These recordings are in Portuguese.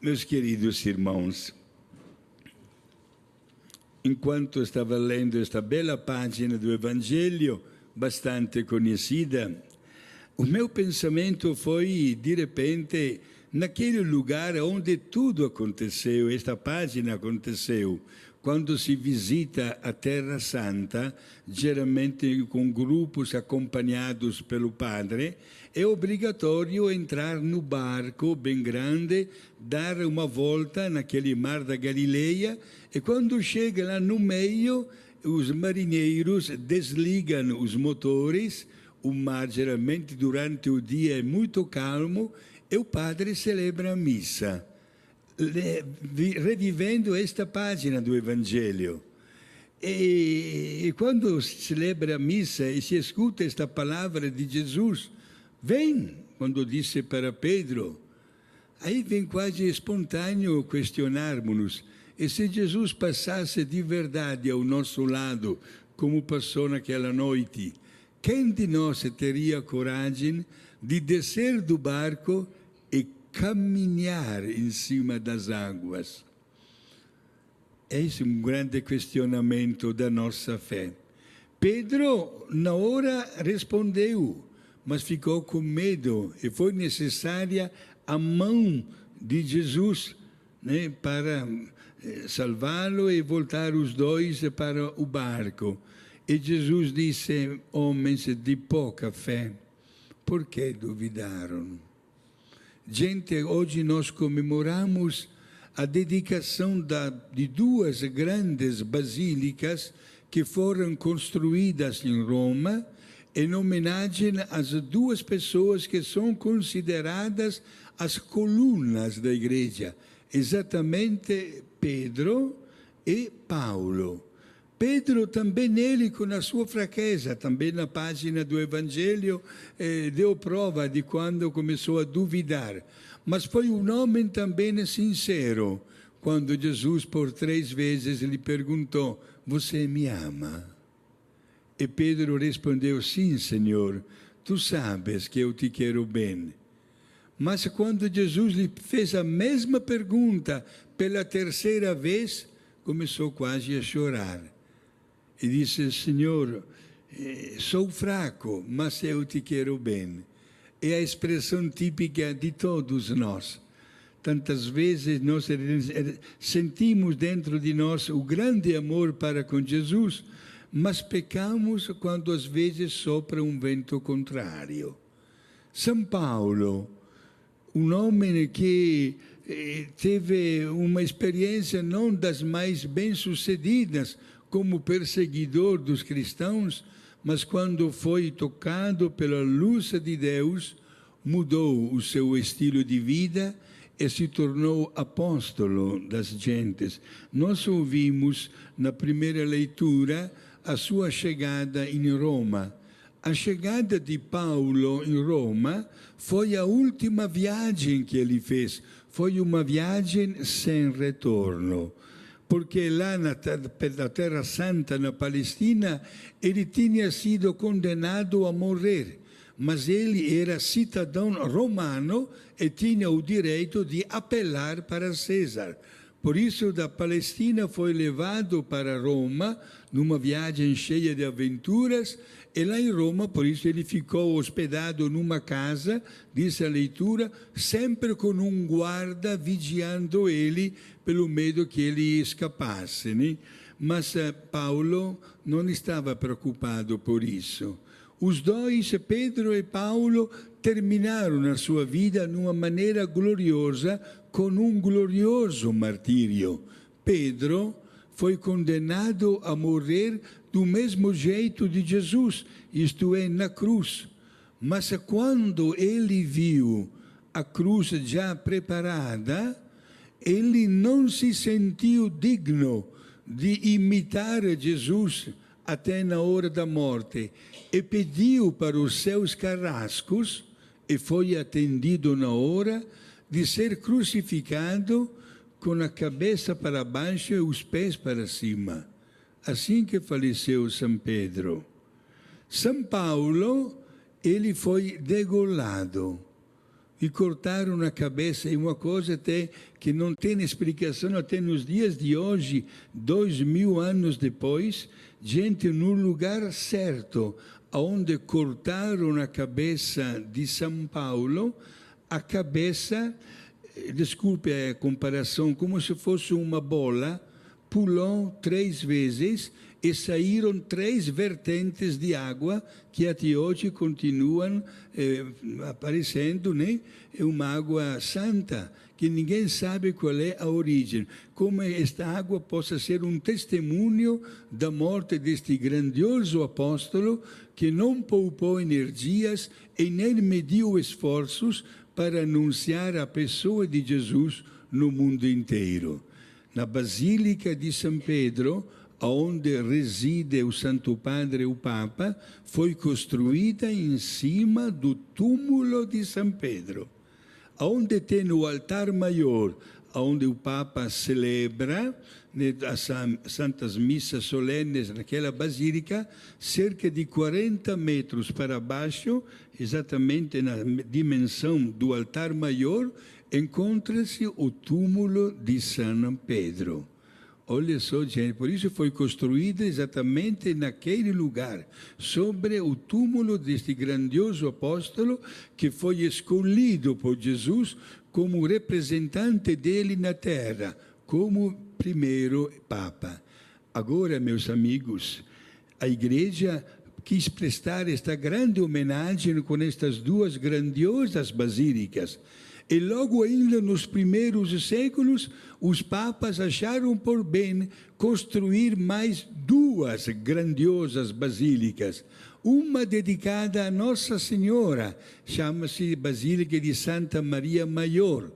Meus queridos irmãos, enquanto estava lendo esta bela página do Evangelho, bastante conhecida, o meu pensamento foi, de repente, naquele lugar onde tudo aconteceu, esta página aconteceu. Quando se visita a Terra Santa, geralmente com grupos acompanhados pelo padre, é obrigatório entrar no barco bem grande, dar uma volta naquele mar da Galileia, e quando chega lá no meio, os marinheiros desligam os motores. O mar geralmente durante o dia é muito calmo e o padre celebra a missa, revivendo esta página do Evangelho. E quando se celebra a missa e se escuta esta palavra de Jesus, vem, quando disse para Pedro, aí vem quase espontâneo questionarmos-nos, e se Jesus passasse de verdade ao nosso lado, como passou naquela noite, quem de nós teria coragem de descer do barco e caminhar em cima das águas? Esse é um grande questionamento da nossa fé. Pedro, na hora, respondeu, mas ficou com medo e foi necessária a mão de Jesus, né, para salvá-lo e voltar os dois para o barco. E Jesus disse, homens de pouca fé, por que duvidaram? Gente, hoje nós comemoramos a dedicação de duas grandes basílicas que foram construídas em Roma, em homenagem às duas pessoas que são consideradas as colunas da igreja, exatamente Pedro e Paulo. Pedro também ele, com a sua fraqueza, também na página do Evangelho, deu prova de quando começou a duvidar. Mas foi um homem também sincero, quando Jesus por 3 vezes lhe perguntou, você me ama? E Pedro respondeu, sim, Senhor, tu sabes que eu te quero bem. Mas quando Jesus lhe fez a mesma pergunta pela 3ª vez, começou quase a chorar. E disse, Senhor, sou fraco, mas eu te quero bem. É a expressão típica de todos nós. Tantas vezes nós sentimos dentro de nós o grande amor para com Jesus, mas pecamos quando às vezes sopra um vento contrário. São Paulo, um homem que teve uma experiência não das mais bem-sucedidas como perseguidor dos cristãos, mas quando foi tocado pela luz de Deus, mudou o seu estilo de vida e se tornou apóstolo das gentes. Nós ouvimos na primeira leitura a sua chegada em Roma. A chegada de Paulo em Roma foi a última viagem que ele fez. Foi uma viagem sem retorno. Porque lá na Terra Santa, na Palestina, ele tinha sido condenado a morrer. Mas ele era cidadão romano e tinha o direito de apelar para César. Por isso, da Palestina foi levado para Roma, numa viagem cheia de aventuras, e lá em Roma, por isso, ele ficou hospedado numa casa, diz a leitura, sempre com um guarda vigiando ele, pelo medo que ele escapasse, né? Mas Paulo não estava preocupado por isso. Os dois, Pedro e Paulo, terminaram a sua vida de uma maneira gloriosa, com um glorioso martírio. Pedro foi condenado a morrer do mesmo jeito de Jesus, isto é, na cruz. Mas quando ele viu a cruz já preparada, ele não se sentiu digno de imitar Jesus até na hora da morte, e pediu para os seus carrascos, e foi atendido na hora, de ser crucificado com a cabeça para baixo e os pés para cima. Assim que faleceu São Pedro. São Paulo, ele foi degolado. e cortaram a cabeça. É uma coisa até que não tem explicação até nos dias de hoje, 2000 anos depois, gente no lugar certo, onde cortaram a cabeça de São Paulo, a cabeça, desculpe a comparação, como se fosse uma bola, pulou 3 vezes e saíram 3 vertentes de água que até hoje continuam aparecendo, né? É uma água santa, que ninguém sabe qual é a origem. Como esta água possa ser um testemunho da morte deste grandioso apóstolo que não poupou energias e nem mediu esforços para anunciar a pessoa de Jesus no mundo inteiro. Na Basílica de São Pedro, onde reside o Santo Padre, o Papa, foi construída em cima do túmulo de São Pedro, onde tem o altar maior, onde o Papa celebra as santas missas solenes naquela basílica, cerca de 40 metros para baixo, exatamente na dimensão do altar maior, encontra-se o túmulo de São Pedro. Olha só, gente, por isso foi construída exatamente naquele lugar, sobre o túmulo deste grandioso apóstolo que foi escolhido por Jesus como representante dele na terra, como primeiro Papa. Agora, meus amigos, a Igreja quis prestar esta grande homenagem com estas 2 grandiosas basílicas. E logo ainda nos primeiros séculos, os papas acharam por bem construir mais 2 grandiosas basílicas. Uma dedicada a Nossa Senhora, chama-se Basílica de Santa Maria Maior,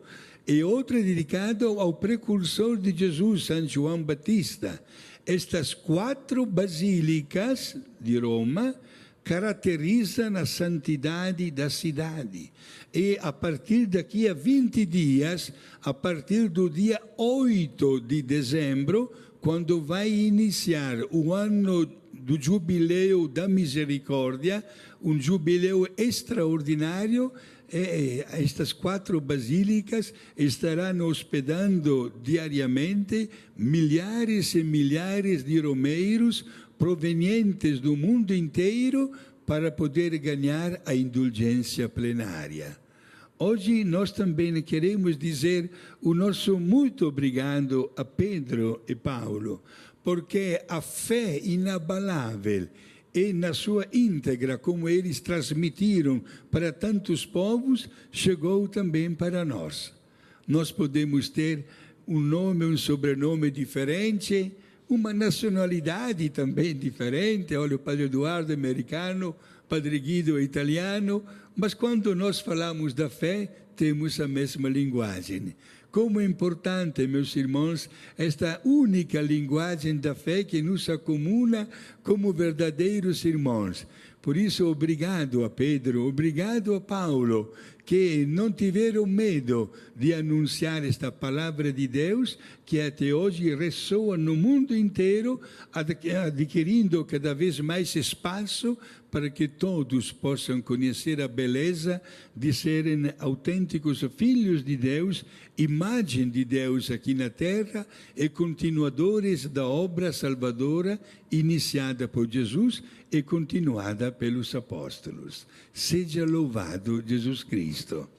e outra dedicada ao precursor de Jesus, São João Batista. Estas 4 basílicas de Roma caracterizam a santidade da cidade. E a partir daqui a 20 dias, a partir do dia 8 de dezembro, quando vai iniciar o ano do Jubileu da Misericórdia, um jubileu extraordinário, estas 4 basílicas estarão hospedando diariamente milhares e milhares de romeiros provenientes do mundo inteiro para poder ganhar a indulgência plenária. Hoje nós também queremos dizer o nosso muito obrigado a Pedro e Paulo, porque a fé inabalável e na sua íntegra, como eles transmitiram para tantos povos, chegou também para nós. Nós podemos ter um nome, um sobrenome diferente, uma nacionalidade também diferente. Olha, o Padre Eduardo é americano, Padre Guido é italiano, mas quando nós falamos da fé, temos a mesma linguagem. Como é importante, meus irmãos, esta única linguagem da fé que nos acomuna como verdadeiros irmãos. Por isso, obrigado a Pedro, obrigado a Paulo, que não tiveram medo de anunciar esta palavra de Deus, que até hoje ressoa no mundo inteiro, adquirindo cada vez mais espaço para que todos possam conhecer a beleza de serem autênticos filhos de Deus, imagem de Deus aqui na terra e continuadores da obra salvadora iniciada por Jesus e continuada pelos apóstolos. Seja louvado Jesus Cristo.